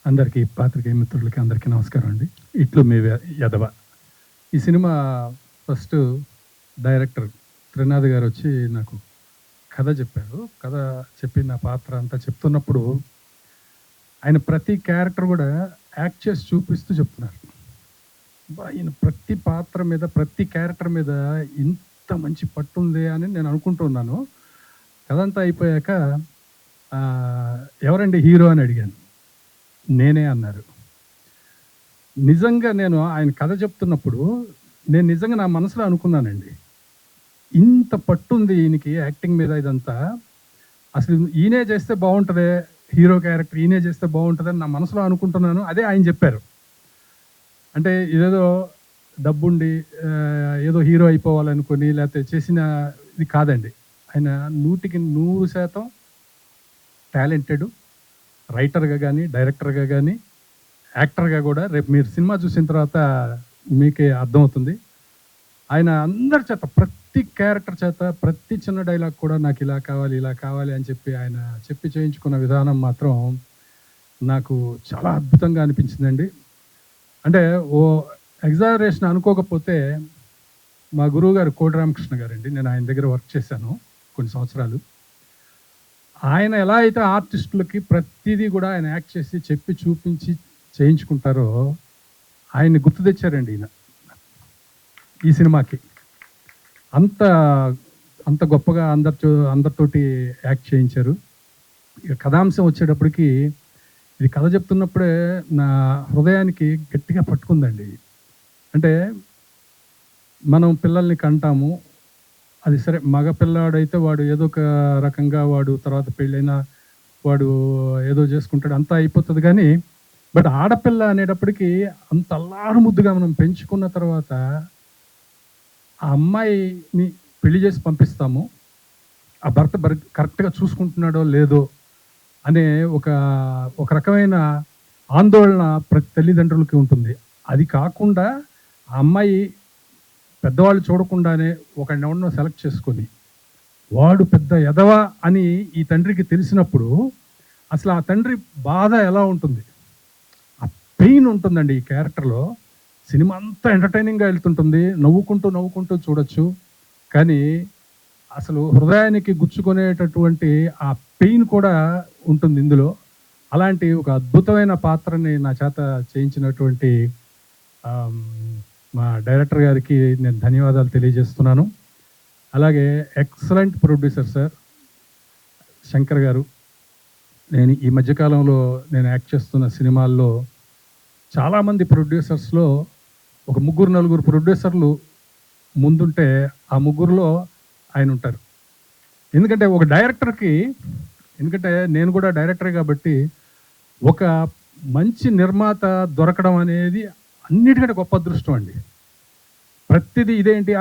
అందరికీ పాత్రికేయ మిత్రులకి అందరికీ నమస్కారం అండి. ఇట్లు మీ యదవ. ఈ సినిమా ఫస్ట్ డైరెక్టర్ త్రినాథ్ గారు వచ్చి నాకు కథ చెప్పారు. కథ చెప్పి నా పాత్ర అంతా చెప్తున్నప్పుడు ఆయన ప్రతి క్యారెక్టర్ కూడా యాక్ట్ చేసి చూపిస్తూ చెప్తున్నారు. ఈయన ప్రతి పాత్ర మీద, ప్రతి క్యారెక్టర్ మీద ఇంత మంచి పట్టు ఉంది అని నేను అనుకుంటున్నాను. కథ అంతా అయిపోయాక ఎవరండి హీరో అని అడిగాను. నేనే అన్నారు. నిజంగా నేను ఆయన కథ చెప్తున్నప్పుడు నేను నిజంగా నా మనసులో అనుకున్నానండి, ఇంత పట్టుంది ఈయనకి యాక్టింగ్ మీద, ఇదంతా అసలు ఈయనే చేస్తే బాగుంటుంది, హీరో క్యారెక్టర్ ఈయనే చేస్తే బాగుంటుందని నా మనసులో అనుకుంటున్నాను. అదే ఆయన చెప్పారు. అంటే ఇదేదో డబ్బుండి ఏదో హీరో అయిపోవాలనుకొని లేకపోతే చేసిన ఇది కాదండి. ఆయన 100% టాలెంటెడ్ రైటర్గా కానీ, డైరెక్టర్గా కానీ, యాక్టర్గా కూడా. రేపు మీరు సినిమా చూసిన తర్వాత మీకే అర్థమవుతుంది. ఆయన అందరి చేత, ప్రతి క్యారెక్టర్ చేత, ప్రతి చిన్న డైలాగ్ కూడా నాకు ఇలా కావాలి, ఇలా కావాలి అని చెప్పి ఆయన చెప్పి చేయించుకున్న విధానం మాత్రం నాకు చాలా అద్భుతంగా అనిపించిందండి. అంటే ఓ ఎగ్జాగరేషన్ అనుకోకపోతే మా గురువు గారు కోటి రామకృష్ణ గారండి. నేను ఆయన దగ్గర వర్క్ చేశాను కొన్ని సంవత్సరాలు. ఆయన ఎలా అయితే ఆర్టిస్టులకి ప్రతిదీ కూడా ఆయన యాక్ట్ చేసి చెప్పి చూపించి చేయించుకుంటారో ఆయన్ని గుర్తు తెచ్చారండి ఈయన ఈ సినిమాకి. అంత అంత గొప్పగా అందరితోటి యాక్ట్ చేయించారు. ఇక కథాంశం వచ్చేటప్పటికి ఇది కథ చెప్తున్నప్పుడే నా హృదయానికి గట్టిగా పట్టుకుందండి. అంటే మనం పిల్లల్ని కంటాము, అది సరే, మగ పిల్లాడైతే వాడు ఏదో ఒక రకంగా వాడు తర్వాత పెళ్ళైనా వాడు ఏదో చేసుకుంటాడు, అంతా అయిపోతుంది. కానీ బట్ ఆడపిల్ల అనేటప్పటికీ అంత అల్లారు ముద్దుగా మనం పెంచుకున్న తర్వాత ఆ అమ్మాయిని పెళ్లి చేసి పంపిస్తాము, ఆ భర్త కరెక్ట్గా చూసుకుంటున్నాడో లేదో అనే ఒక రకమైన ఆందోళన ప్రతి తల్లిదండ్రులకి ఉంటుంది. అది కాకుండా ఆ అమ్మాయి పెద్దవాళ్ళు చూడకుండానే ఒకడినెవడనో సెలెక్ట్ చేసుకొని వాడు పెద్ద ఎదవ అని ఈ తండ్రికి తెలిసినప్పుడు అసలు ఆ తండ్రి బాధ ఎలా ఉంటుంది, ఆ పెయిన్ ఉంటుందండి ఈ క్యారెక్టర్లో. సినిమా అంతా ఎంటర్టైనింగ్గా వెళ్తుంటుంది, నవ్వుకుంటూ చూడొచ్చు. కానీ అసలు హృదయానికి గుచ్చుకునేటటువంటి ఆ పెయిన్ కూడా ఉంటుంది ఇందులో. అలాంటి ఒక అద్భుతమైన పాత్రని నా చేత చేయించినటువంటి మా డైరెక్టర్ గారికి నేను ధన్యవాదాలు తెలియజేస్తున్నాను. అలాగే ఎక్సలెంట్ ప్రొడ్యూసర్ సార్ శంకర్ గారు. నేను ఈ మధ్యకాలంలో నేను యాక్ట్ చేస్తున్న సినిమాల్లో చాలామంది ప్రొడ్యూసర్స్లో ఒక 3-4 ప్రొడ్యూసర్లు ముందుంటే ఆ ముగ్గురులో ఆయన ఉంటారు. ఎందుకంటే ఒక డైరెక్టర్కి, ఎందుకంటే నేను కూడా డైరెక్టరే కాబట్టి, ఒక మంచి నిర్మాత దొరకడం అనేది అన్నిటికంటే గొప్ప అదృష్టం అండి. ప్రతిదీ ఇదేంటి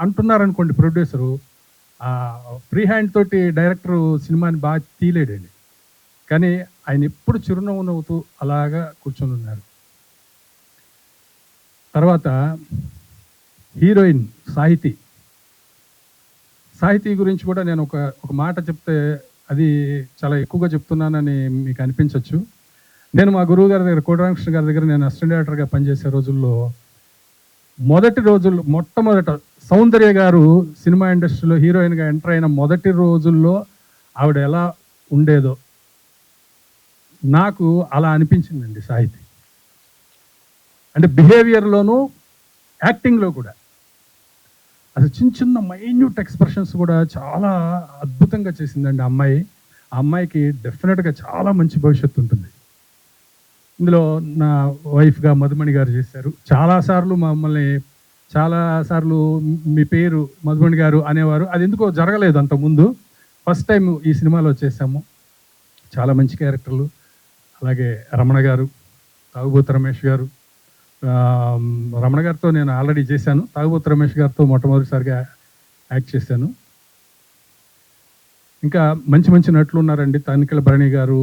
అంటున్నారనుకోండి ప్రొడ్యూసరు, ఫ్రీ హ్యాండ్ తోటి డైరెక్టరు సినిమాని బాగా తీయలేడండి. కానీ ఆయన ఎప్పుడు చిరునవ్వు నవ్వుతూ అలాగా కూర్చొని ఉన్నారు. తర్వాత హీరోయిన్ సాహితీ గురించి కూడా నేను ఒక మాట చెప్తే అది చాలా ఎక్కువగా చెప్తున్నానని మీకు అనిపించవచ్చు. నేను మా గురువు గారి దగ్గర, కోటి రామకృష్ణ గారి దగ్గర నేను అసిస్టెంట్ డైరెక్టర్గా పనిచేసే రోజుల్లో మొట్టమొదట సౌందర్య గారు సినిమా ఇండస్ట్రీలో హీరోయిన్గా ఎంటర్ అయిన మొదటి రోజుల్లో ఆవిడ ఎలా ఉండేదో నాకు అలా అనిపించిందండి సాహితీ. అంటే బిహేవియర్లోనూ యాక్టింగ్లో కూడా అసలు చిన్న మైన్యూట్ ఎక్స్ప్రెషన్స్ కూడా చాలా అద్భుతంగా చేసిందండి అమ్మాయి. ఆ అమ్మాయికి డెఫినెట్గా చాలా మంచి భవిష్యత్తు ఉంటుంది. ఇందులో నా వైఫ్గా మధుమణి గారు చేశారు. చాలాసార్లు మీ పేరు మధుమణి గారు అనేవారు. అది ఎందుకో జరగలేదు అంతకుముందు. ఫస్ట్ టైం ఈ సినిమాలో చేశాము. చాలా మంచి క్యారెక్టర్లు. అలాగే రమణ గారు, తాగుబోతు రమేష్ గారు. రమణ గారితో నేను ఆల్రెడీ చేశాను, తాగుబోతు రమేష్ గారితో మొట్టమొదటిసారిగా యాక్ట్ చేశాను. ఇంకా మంచి నటులు ఉన్నారండి. తనికెల భరణి గారు.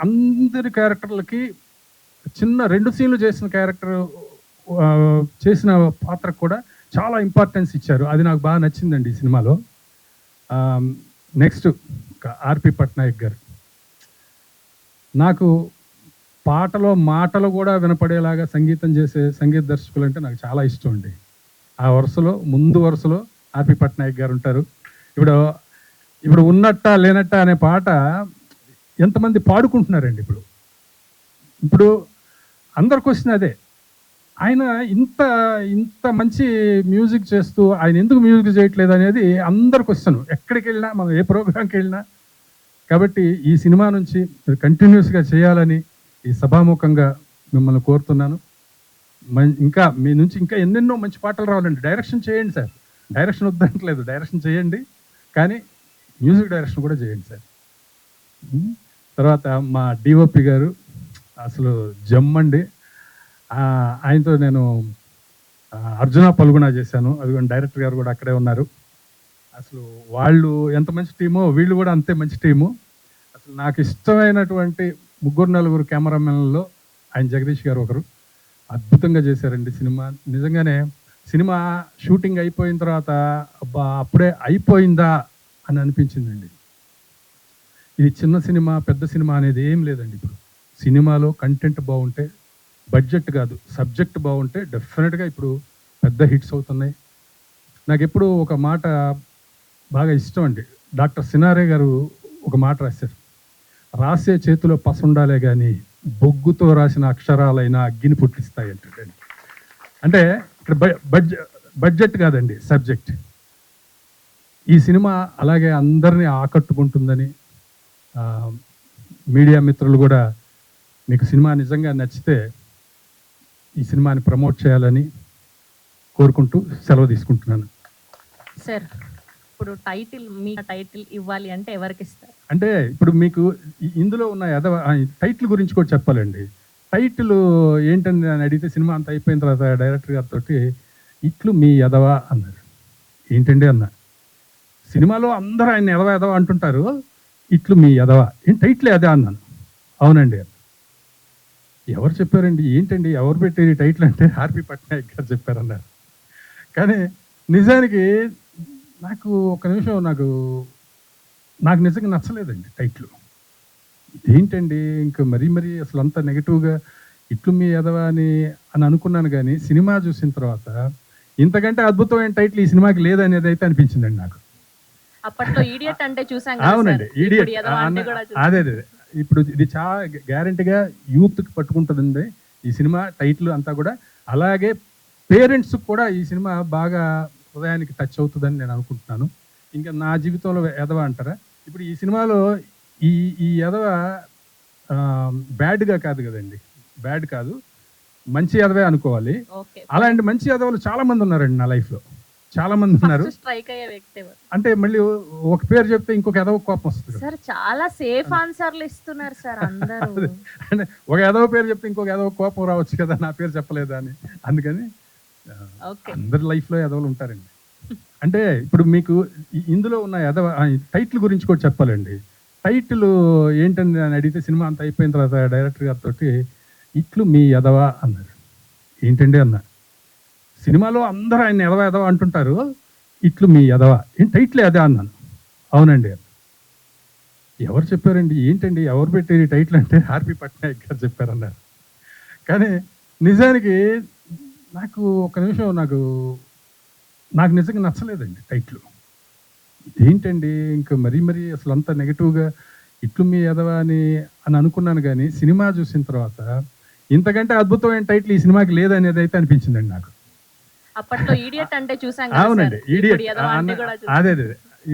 అందరి క్యారెక్టర్లకి చిన్న 2 సీన్లు చేసిన చేసిన పాత్రకు కూడా చాలా ఇంపార్టెన్స్ ఇచ్చారు. అది నాకు బాగా నచ్చిందండి ఈ సినిమాలో. నెక్స్ట్ ఆర్పి పట్నాయక్ గారు. నాకు పాటలో మాటలు కూడా వినపడేలాగా సంగీతం చేసే సంగీత దర్శకులు అంటే నాకు చాలా ఇష్టం అండి. ఆ వరుసలో ముందు వరుసలో ఆర్‌పి పట్నాయక్ గారు ఉంటారు. ఇప్పుడు ఇప్పుడు ఉన్నట్టా లేనట్టా అనే పాట ఎంతమంది పాడుకుంటున్నారండి ఇప్పుడు. ఇప్పుడు అందరి క్వెషన్ అదే. ఆయన ఇంత ఇంత మంచి మ్యూజిక్ చేస్తూ ఆయన ఎందుకు మ్యూజిక్ చేయట్లేదు అనేది అందరి క్వెషన్. ఎక్కడికెళ్ళినా మనం ఏ ప్రోగ్రామ్‌కెళ్ళినా. కాబట్టి ఈ సినిమా నుంచి మీరు కంటిన్యూస్‌గా చేయాలని ఈ సభాముఖంగా మిమ్మల్ని కోరుతున్నాను. ఇంకా మీ నుంచి ఇంకా ఎన్నెన్నో మంచి పాటలు రావాలండి. డైరెక్షన్ చేయండి సార్. డైరెక్షన్ వద్దంటలేదు. డైరెక్షన్ చేయండి. కానీ మ్యూజిక్ డైరెక్షన్ కూడా చేయండి సార్. తర్వాత మా డిఓపి గారు అసలు జమ్మండి. ఆయనతో నేను అర్జున పల్గుణ చేశాను. అదిగోండి డైరెక్టర్ గారు కూడా అక్కడే ఉన్నారు. అసలు వాళ్ళు ఎంత మంచి టీమో వీళ్ళు కూడా అంతే మంచి టీము. అసలు నాకు ఇష్టమైనటువంటి ముగ్గురు నలుగురు కెమెరామెన్లలో ఆయన జగదీష్ గారు ఒకరు. అద్భుతంగా చేశారండి సినిమా. నిజంగానే సినిమా షూటింగ్ అయిపోయిన తర్వాత అబ్బా అప్పుడే అయిపోయిందా అని అనిపించిందండి. ఇది చిన్న సినిమా పెద్ద సినిమా అనేది ఏం లేదండి. ఇప్పుడు సినిమాలో కంటెంట్ బాగుంటే, బడ్జెట్ కాదు సబ్జెక్ట్ బాగుంటే డెఫినెట్గా ఇప్పుడు పెద్ద హిట్స్ అవుతున్నాయి. నాకు ఎప్పుడు ఒక మాట బాగా ఇష్టం అండి. డాక్టర్ సినారే గారు ఒక మాట రాశారు. రాసే చేతిలో పస ఉండాలే కానీ బొగ్గుతో రాసిన అక్షరాలైనా అగ్గిని పుట్టిస్తాయి అంటాడండి. అంటే ఇక్కడ బడ్జెట్ కాదండి సబ్జెక్ట్. ఈ సినిమా అలాగే అందరినీ ఆకట్టుకుంటుందని మీడియా మిత్రులు కూడా మీకు సినిమా నిజంగా నచ్చితే ఈ సినిమాని ప్రమోట్ చేయాలని కోరుకుంటూ సెలవు తీసుకుంటున్నాను. సార్ ఇప్పుడు మీ టైటిల్ ఇవ్వాలి అంటే ఎవరికి ఇస్తారు? అంటే ఇప్పుడు మీకు ఇందులో ఉన్న టైటిల్ గురించి కూడా చెప్పాలండి. టైటిల్ ఏంటని అని అడిగితే సినిమా అంతా అయిపోయిన తర్వాత డైరెక్టర్ గారితో ఇట్లు మీ ఎదవా అన్నారు. ఏంటండి అన్న. సినిమాలో అందరూ ఆయన ఎదవ ఎదవ అంటుంటారు. ఇట్లు మీ ఎదవా ఏం టైటిల్ అదే అన్నాను. అవునండి. ఎవరు చెప్పారండి? ఏంటండి ఎవరు పెట్టారు ఈ టైటిల్ అంటే ఆర్‌పి పట్నాయక్ గారు చెప్పారన్నారు. కానీ నిజానికి నాకు ఒక నిమిషం నాకు నిజంగా నచ్చలేదండి టైటిల్. ఏంటండి ఇంకా మరీ అసలు అంత నెగిటివ్గా ఇట్లు మీ ఎదవా అని అనుకున్నాను. కానీ సినిమా చూసిన తర్వాత ఇంతకంటే అద్భుతమైన టైటిల్ ఈ సినిమాకి లేదనేది అయితే అనిపించిందండి నాకు. అప్పట్లో ఈడియట్ అంటే చూసాం. అవునండి ఈడియట్ అదే ఇప్పుడు ఇది చాలా గ్యారంటీగా యూత్కి పట్టుకుంటుందండి ఈ సినిమా టైటిల్ అంతా కూడా. అలాగే పేరెంట్స్ కూడా ఈ సినిమా బాగా హృదయానికి టచ్ అవుతుందని నేను అనుకుంటున్నాను. ఇంకా నా జీవితంలో ఎదవ అంటారా, ఇప్పుడు ఈ సినిమాలో ఈ ఎదవ బ్యాడ్గా కాదు కదండి, బ్యాడ్ కాదు మంచి ఎదవే అనుకోవాలి. అలాంటి మంచి ఎదవలు చాలా మంది ఉన్నారండి నా లైఫ్లో, చాలా మంది ఉన్నారు. అంటే మళ్ళీ ఒక పేరు చెప్తే ఇంకొక ఎదవ కోపం వస్తుంది సార్. చాలా సేఫ్ ఆన్సర్లు ఇస్తున్నారు సార్ అందరూ. అంటే ఒక ఎదవ పేరు చెప్తే ఇంకొక ఎదవ కోపం రావచ్చు కదా నా పేరు చెప్పలేదా అని. అందుకని అందరి లైఫ్లో ఎదవలు ఉంటారండి. అంటే ఇప్పుడు మీకు ఇందులో ఉన్న ఎదవ టైటిల్ గురించి కూడా చెప్పాలండి. టైటిల్ ఏంటని అని అడిగితే సినిమా అంతా అయిపోయిన తర్వాత డైరెక్టర్ గారితో ఇట్లు మీ ఎదవా అన్నారు. ఏంటండి అన్న. సినిమాలో అందరూ ఆయన ఎదవ ఎదవ అంటుంటారు. ఇట్లు మీ ఎదవా ఏం టైటిల్ అదే అన్నాను. అవునండి. ఎవరు చెప్పారండి? ఏంటండి ఎవరు పెట్టారు ఈ టైటిల్ అంటే ఆర్‌పి పట్నాయక్ గారు చెప్పారన్నారు. కానీ నిజానికి నాకు ఒక నిమిషం నాకు నిజంగా నచ్చలేదండి టైటిల్. ఏంటండి ఇంకా మరీ అసలు అంత నెగిటివ్గా ఇట్లు మీ ఎదవా అని అనుకున్నాను. కానీ సినిమా చూసిన తర్వాత ఇంతకంటే అద్భుతమైన టైటిల్ ఈ సినిమాకి లేదనేది అయితే అనిపించిందండి నాకు. అప్పట్లో ఈడియట్ అంటే చూసాం. అవునండి ఈడియట్ అదే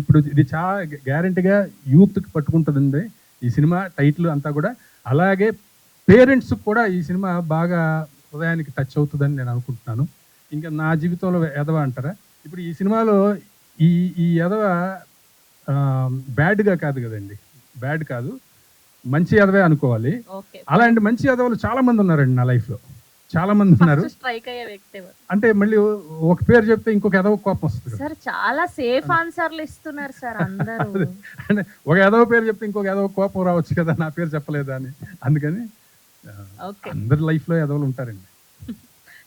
ఇప్పుడు ఇది చాలా గ్యారంటీగా యూత్కి పట్టుకుంటుందండి ఈ సినిమా టైటిల్ అంతా కూడా. అలాగే పేరెంట్స్ కూడా ఈ సినిమా బాగా హృదయానికి టచ్ అవుతుందని నేను అనుకుంటున్నాను. ఇంకా నా జీవితంలో ఎదవ అంటారా, ఇప్పుడు ఈ సినిమాలో ఈ ఎదవ బ్యాడ్గా కాదు కదండి, బ్యాడ్ కాదు మంచి ఎదవే అనుకోవాలి. అలాంటి మంచి ఎదవలు చాలా మంది ఉన్నారండి నా లైఫ్లో, చాలా మంది ఉన్నారు. అంటే మళ్ళీ ఒక పేరు చెప్తే ఇంకొక ఎదవ కోపం వస్తుంది సార్. చాలా సేఫ్ ఆన్సర్లు ఇస్తున్నారు సార్ అందరూ. అంటే ఒక ఎదవ పేరు చెప్తే ఇంకొక ఎదవ కోపం రావచ్చు కదా నా పేరు చెప్పలేదా అని. అందుకని అందరి లైఫ్లో ఎదవలు ఉంటారండి.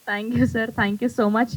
Thank you sir. Thank you so much.